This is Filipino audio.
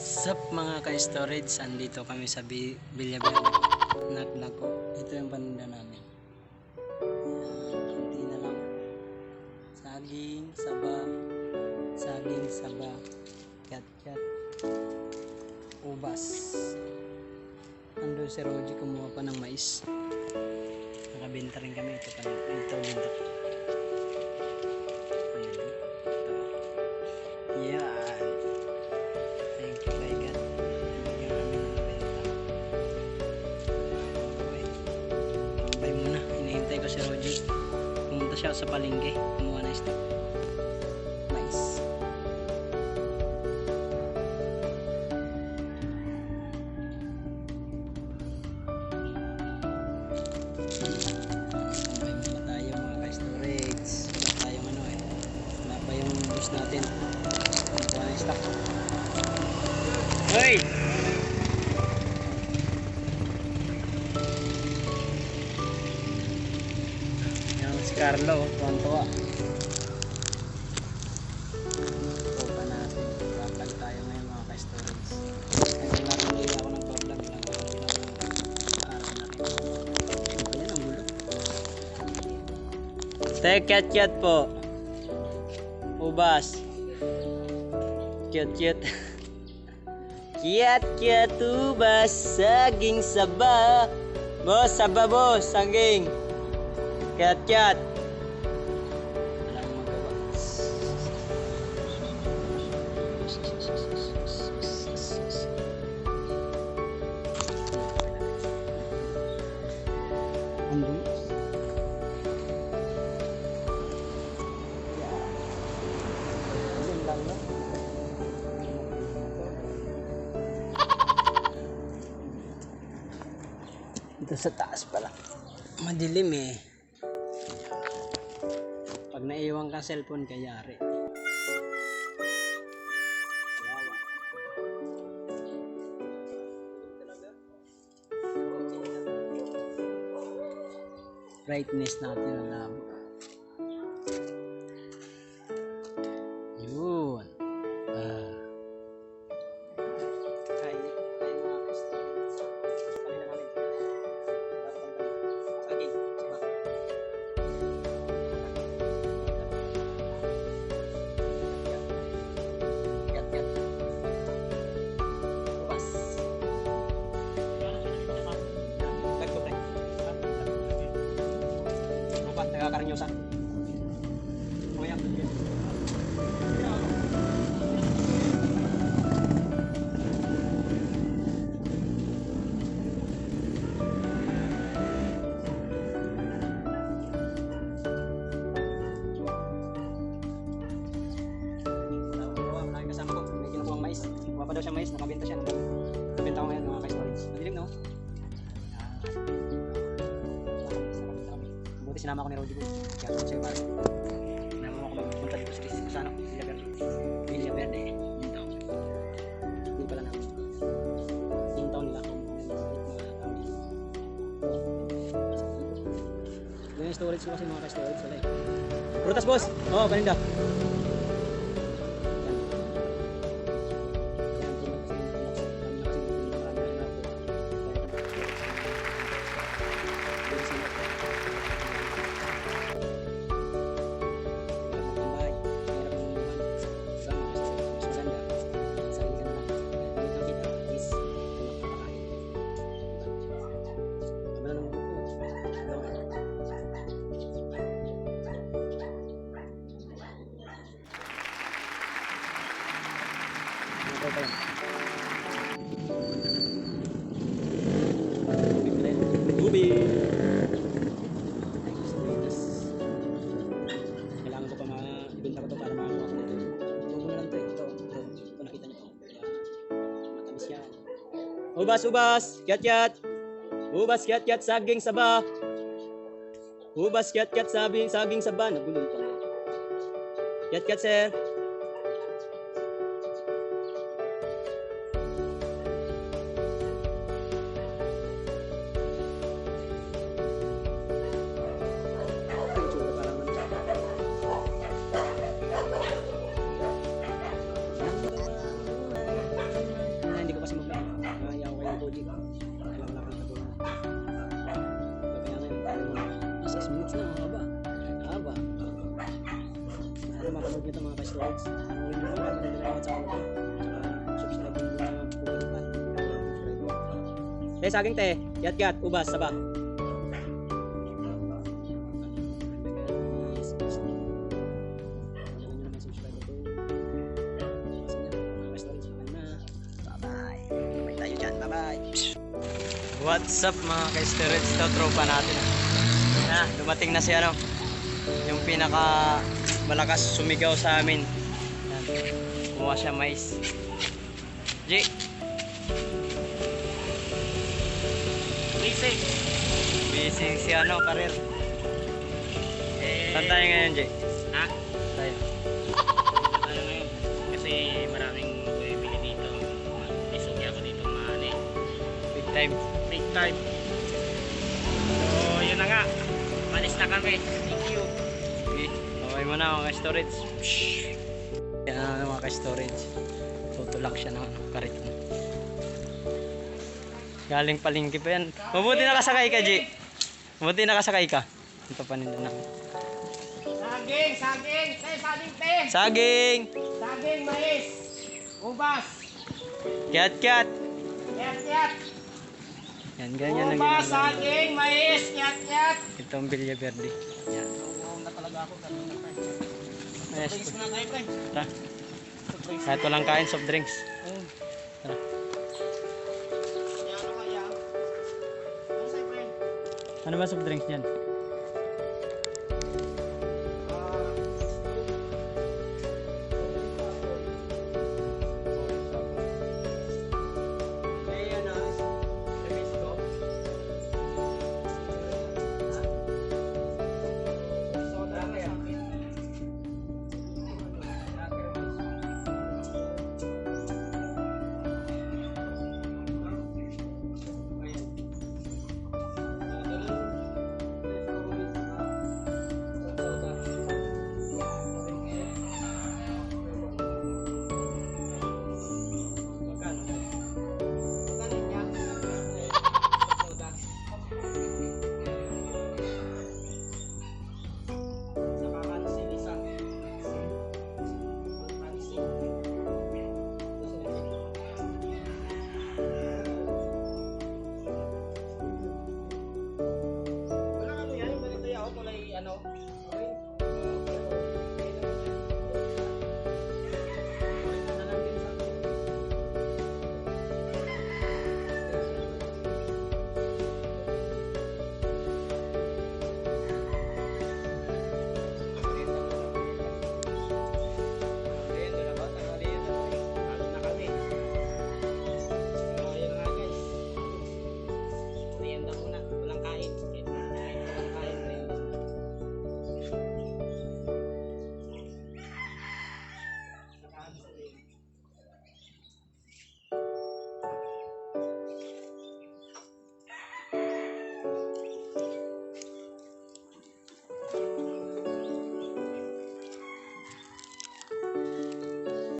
What's up mga ka-storage? Andito kami sa Villaverna. Knock-knock ko. Ito yung paninda namin. Kunti na lang. Saging, saba, kat-kat, ubas. Ando si Roji kumuha pa ng mais. Nakabenta rin kami. Ito binta. Yan. Thank you kay God. Bigyan kami ng benta. Tambay muna. Hinihintay ko si Roji. Pumunta siya sa palengke. Kumuha na stock. Mais. Tambay muna tayo mga ka-storage. Wala tayong wala pa yung bus natin. Kumuha na stock. Hoy! Yan si Carlo, tuwan-tuwa. Ito pa natin. Kapag tayo ngayon mga ka-storage. Kaya nakakili ako ng problem lang. Araw natin. Ano pa yan ang gulo? Take cat po. Ubas. Cute. Kiat ubas, saging saba. Bos, saba bos, saging. Kiat. Walang magawa. Ito sa taas pala. Madilim eh. Pag naiwan ka cellphone kayari. Brightness natin ang labo. Yun. Nagkakaranyosa. Kuya. Maraming kasama ko. May kinukuha ang mais. Kuha pa daw siyang mais. Nakabenta siya. Nakabenta ko ngayon mga ka-storage. Madilim no? Buti sinama ko ni Roji Boy. Kaya ako sa'yo pare. Sinama mo ako magpunta dito sa ano? Villaverna. Yung taon. Hindi pala namin. Yung taon nila ako. Yung storage ko kasi mga ka-storage. Wala eh. Prutas boss! Oo, paninda. Tubig. Kailangan ko pa ibenta ko to para makakuha ko nito. Ito muna lang to eh. Ito nakita nyo to. Matamis yan. Ubas. Kiat. Ubas, kiat. Saging saba. Ubas, kiat. Saging saba. Nagulong to. Kiat sir. panood nito mga ka-storage. Panoorin nyo lang, ganda na sa kanila. Tsaka subscribe nyo na pumunta pa. Te, saging te. Yat-yat, ubas, saba. What's up mga ka-storage, to tropa natin dumating na si ano yung pinaka malakas sumigaw sa amin. Yan. Kumuha siya mais. G busy si ano karir. Saan tayo ngayon, G? Ha? Tayo Ano ngayon? Kasi maraming bumibili dito. Isugi ako dito maani. big time. Big time. So, yun na nga. Malis na kami. Thank you. Okay, okay mo na mga ka-storage. Yan na mga ka-storage. Tutulak siya ng karit mo. Galing palingki pa yan. Mabuti nakasakay ka, G. Mabuti nakasakay ka. Ito pa nila na. Saging! Saging! Saging te! Saging! Saging, mais! Ubas! Kiat-kiat! Yat-yat! Yan, ganyan ang Ubas, ginagawa. saging, mais, yat-yat! Ito ang Villa Verde. Yan. Uuwi na talaga ako. Kanina pa. Yes. Drinks muna tayo, pre. Tara. Drinks. Kahit walang kain, soft drinks. Tara. Kaya ano kaya? Ano sa'yo, pre? Ano ba soft drinks dyan?